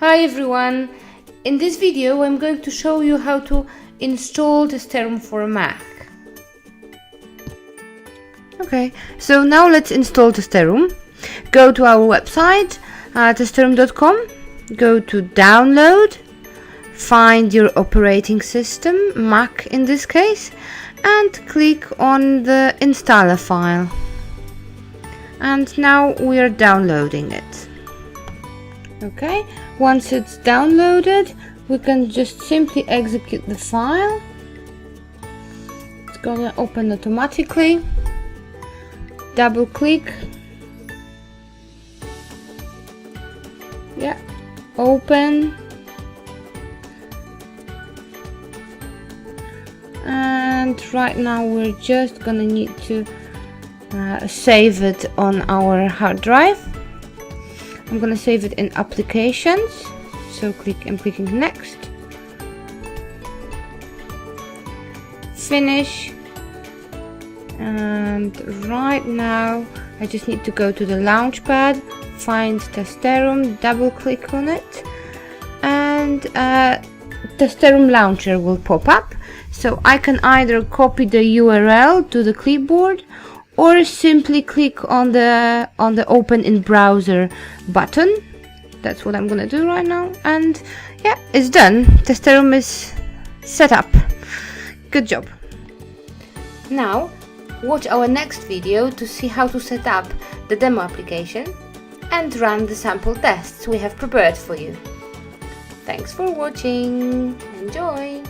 Hi everyone! In this video I'm going to show you how to install Testerum for a Mac. Okay, so now let's install Testerum. Go to our website, testerum.com, go to download, find your operating system, Mac in this case, and click on the installer file. And now we are downloading it. Okay, once it's downloaded, we can just simply execute the file. It's gonna open automatically. Double click. Yeah, open. And right now we're just gonna need to save it on our hard drive. I'm gonna save it in applications, so I'm clicking next, finish, and right now I just need to go to the launchpad, find Testerum, double click on it, and Testerum launcher will pop up. So I can either copy the URL to the clipboard or simply click on the open in browser button. That's what I'm gonna do right now, and yeah, it's done. Testerum is set up. Good job. Now watch our next video to see how to set up the demo application and run the sample tests we have prepared for you. Thanks for watching. Enjoy!